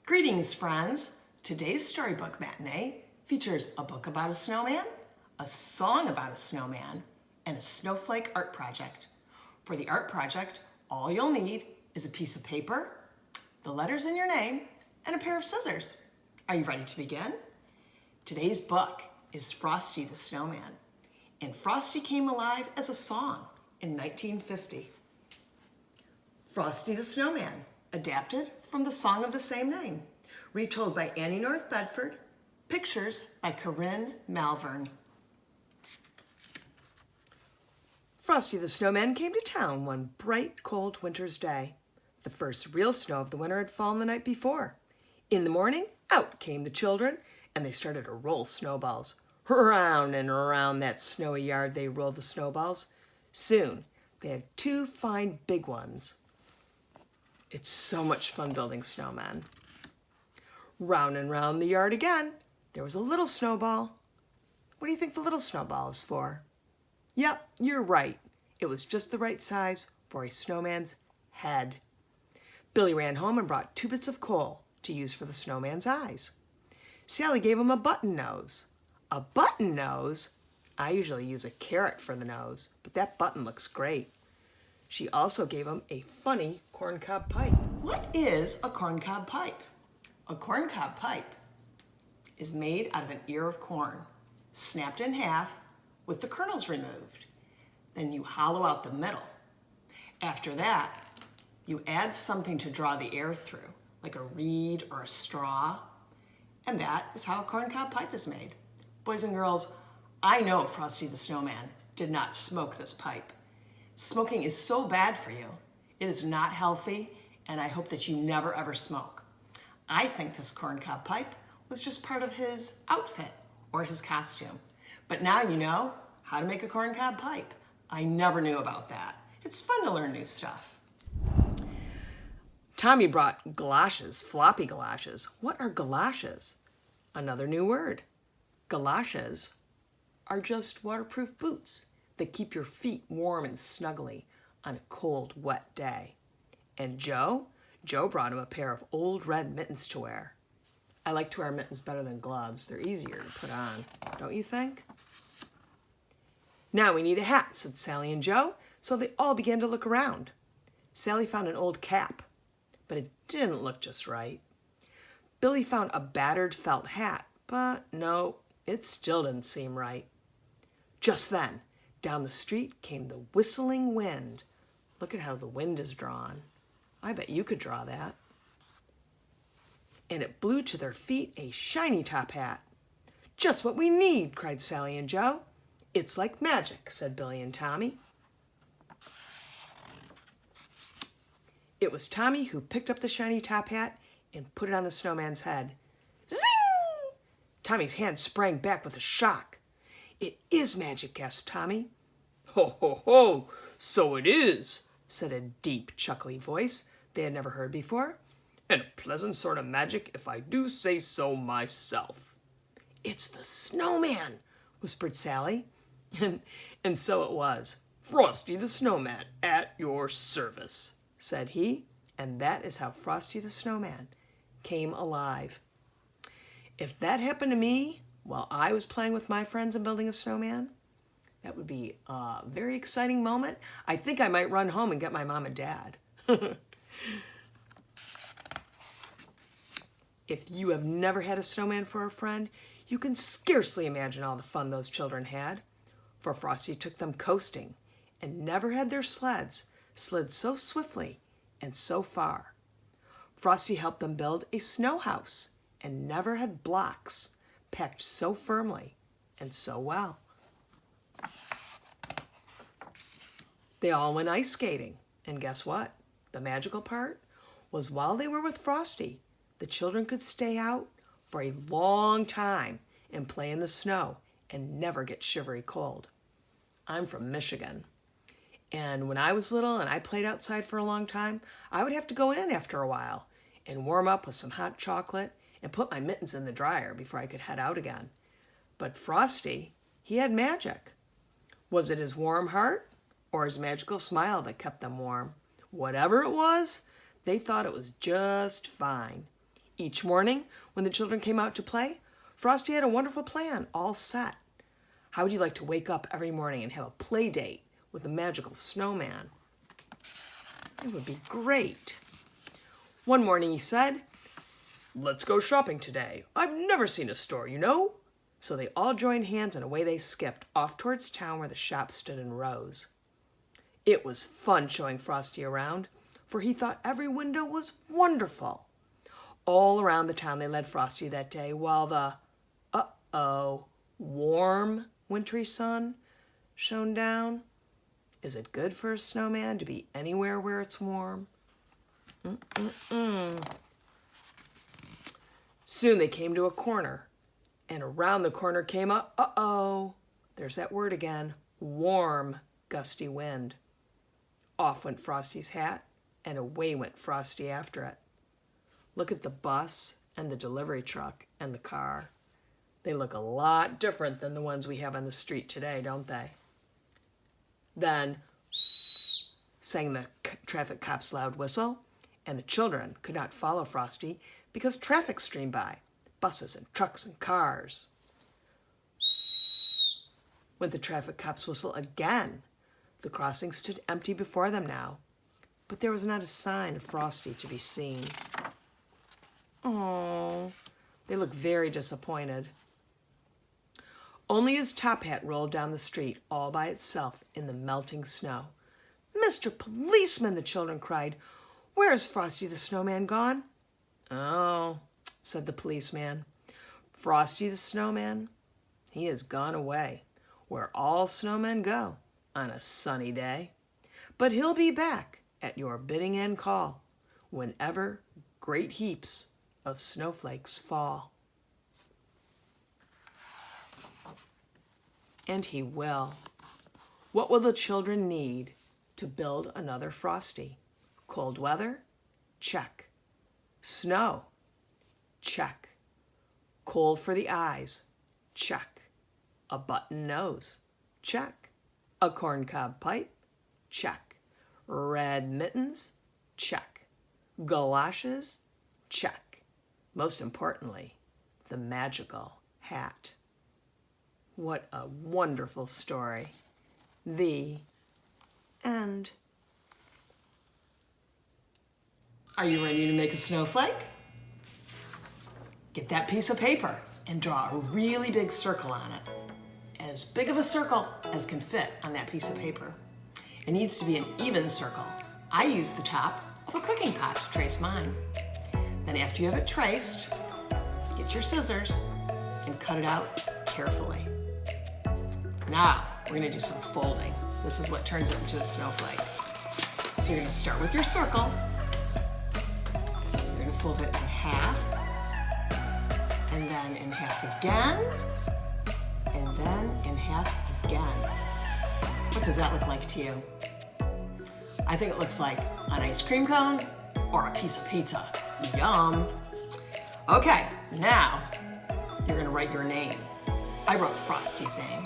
Greetings, friends. Today's storybook matinee features a book about a snowman, a song about a snowman, and a snowflake art project. For the art project, all you'll need is a piece of paper, the letters in your name, and a pair of scissors. Are you ready to begin? Today's book is Frosty the Snowman, and Frosty came alive as a song in 1950. Frosty the Snowman, adapted from the song of the same name, retold by Annie North Bedford, pictures by Corinne Malvern. Frosty the Snowman came to town one bright, cold winter's day. The first real snow of the winter had fallen the night before. In the morning, out came the children, and they started to roll snowballs. Round and around that snowy yard they rolled the snowballs. Soon, they had two fine big ones. It's so much fun building snowmen. Round and round the yard again, there was a little snowball. What do you think the little snowball is for? Yep, you're right. It was just the right size for a snowman's head. Billy ran home and brought 2 bits of coal to use for the snowman's eyes. Sally gave him a button nose. A button nose? I usually use a carrot for the nose, but that button looks great. She also gave him a funny corncob pipe. What is a corncob pipe? A corncob pipe is made out of an ear of corn, snapped in half with the kernels removed. Then you hollow out the middle. After that, you add something to draw the air through, like a reed or a straw, and that is how a corncob pipe is made. Boys and girls, I know Frosty the Snowman did not smoke this pipe. Smoking is so bad for you. It is not healthy, and I hope that you never ever smoke. I think this corncob pipe was just part of his outfit or his costume. But now you know how to make a corncob pipe. I never knew about that. It's fun to learn new stuff. Tommy brought galoshes, floppy galoshes. What are galoshes? Another new word. Galoshes are just waterproof boots that keep your feet warm and snuggly on a cold, wet day. And Joe brought him a pair of old red mittens to wear. I like to wear mittens better than gloves. They're easier to put on, don't you think? Now we need a hat, said Sally and Joe, so they all began to look around. Sally found an old cap, but it didn't look just right. Billy found a battered felt hat, but no, it still didn't seem right. Just then, down the street came the whistling wind. Look at how the wind is drawn. I bet you could draw that. And it blew to their feet a shiny top hat. Just what we need, cried Sally and Joe. It's like magic, said Billy and Tommy. It was Tommy who picked up the shiny top hat and put it on the snowman's head. Zing! Tommy's hand sprang back with a shock. It is magic, gasped Tommy. Ho, ho, ho, so it is, said a deep, chuckly voice they had never heard before. And a pleasant sort of magic, if I do say so myself. It's the snowman, whispered Sally. And so it was. Frosty the Snowman, at your service, said he. And that is how Frosty the Snowman came alive. If that happened to me while I was playing with my friends and building a snowman, that would be a very exciting moment. I think I might run home and get my mom and dad. If you have never had a snowman for a friend, you can scarcely imagine all the fun those children had. For Frosty took them coasting and never had their sleds slid so swiftly and so far. Frosty helped them build a snow house and never had blocks packed so firmly and so well. They all went ice skating, and guess what? The magical part was while they were with Frosty, the children could stay out for a long time and play in the snow and never get shivery cold. I'm from Michigan, and when I was little and I played outside for a long time, I would have to go in after a while and warm up with some hot chocolate and put my mittens in the dryer before I could head out again. But Frosty, he had magic. Was it his warm heart or his magical smile that kept them warm? Whatever it was, they thought it was just fine. Each morning, when the children came out to play, Frosty had a wonderful plan all set. How would you like to wake up every morning and have a play date with a magical snowman? It would be great. One morning he said, "Let's go shopping today. I've never seen a store, you know." So they all joined hands and away they skipped off towards town where the shops stood in rows. It was fun showing Frosty around, for he thought every window was wonderful. All around the town they led Frosty that day while the, warm, wintry sun shone down. Is it good for a snowman to be anywhere where it's warm? Soon they came to a corner, and around the corner came a, there's that word again, warm, gusty wind. Off went Frosty's hat, and away went Frosty after it. Look at the bus and the delivery truck and the car. They look a lot different than the ones we have on the street today, don't they? Then sang the traffic cop's loud whistle, and the children could not follow Frosty because traffic streamed by, buses and trucks and cars. Went the traffic cop's whistle again. The crossing stood empty before them now, but there was not a sign of Frosty to be seen. Oh, they looked very disappointed. Only his top hat rolled down the street all by itself in the melting snow. "Mr. Policeman," the children cried, "where is Frosty the Snowman gone?" "Oh," said the policeman, "Frosty the Snowman, he has gone away, where all snowmen go on a sunny day. But he'll be back at your bidding and call, whenever great heaps of snowflakes fall." And he will. What will the children need to build another Frosty? Cold weather? Check. Snow? Check. Cold for the eyes? Check. A button nose? Check. A corncob pipe? Check. Red mittens? Check. Galoshes? Check. Most importantly, the magical hat. What a wonderful story. The end. Are you ready to make a snowflake? Get that piece of paper and draw a really big circle on it. As big of a circle as can fit on that piece of paper. It needs to be an even circle. I use the top of a cooking pot to trace mine. Then after you have it traced, get your scissors and cut it out carefully. Now, we're gonna do some folding. This is what turns it into a snowflake. So you're gonna start with your circle. You're gonna fold it in half, and then in half again, and then in half again. What does that look like to you? I think it looks like an ice cream cone or a piece of pizza. Yum. Okay, now you're gonna write your name. I wrote Frosty's name.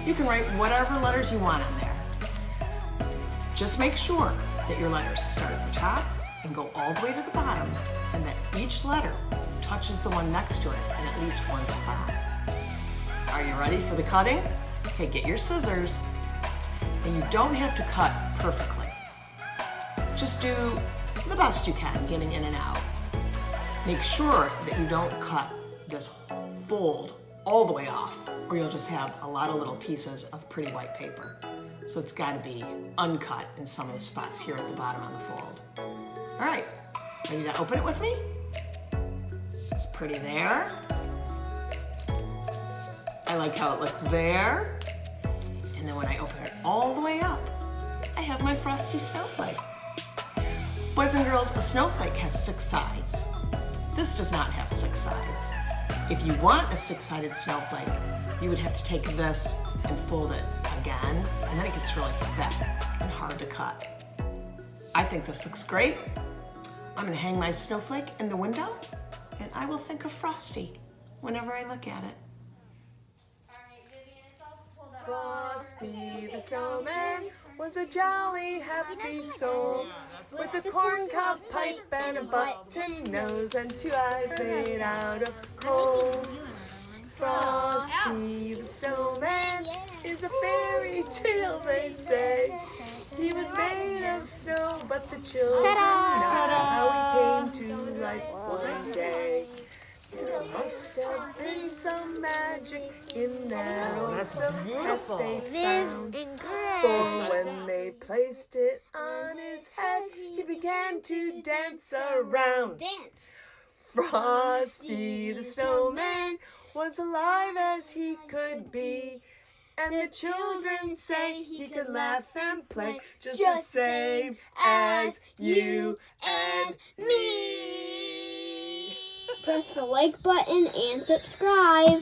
You can write whatever letters you want in there. Just make sure that your letters start at the top and go all the way to the bottom, and that each letter touches the one next to it in at least one spot. Are you ready for the cutting? Okay, get your scissors, and you don't have to cut perfectly. Just do the best you can getting in and out. Make sure that you don't cut this fold all the way off, or you'll just have a lot of little pieces of pretty white paper. So it's got to be uncut in some of the spots here at the bottom of the fold. All right, ready to open it with me? It's pretty there. I like how it looks there. And then when I open it all the way up, I have my Frosty snowflake. Boys and girls, a snowflake has 6 sides. This does not have 6 sides. If you want a 6-sided snowflake, you would have to take this and fold it again, and then it gets really thick and hard to cut. I think this looks great. I'm gonna hang my snowflake in the window, and I will think of Frosty whenever I look at it. Frosty the Snowman was a jolly, happy soul with a corncob pipe and a button nose and 2 eyes made out of coal. Frosty the Snowman is a fairy tale, they say. He was made of snow, but the children know how he came to life one day. There must have been some magic in that old soap that they found. For when they placed it on his head, he began to dance around. Frosty the Snowman was alive as he could be, and the children say he could laugh and play just the same as you and me. Press the like button and subscribe.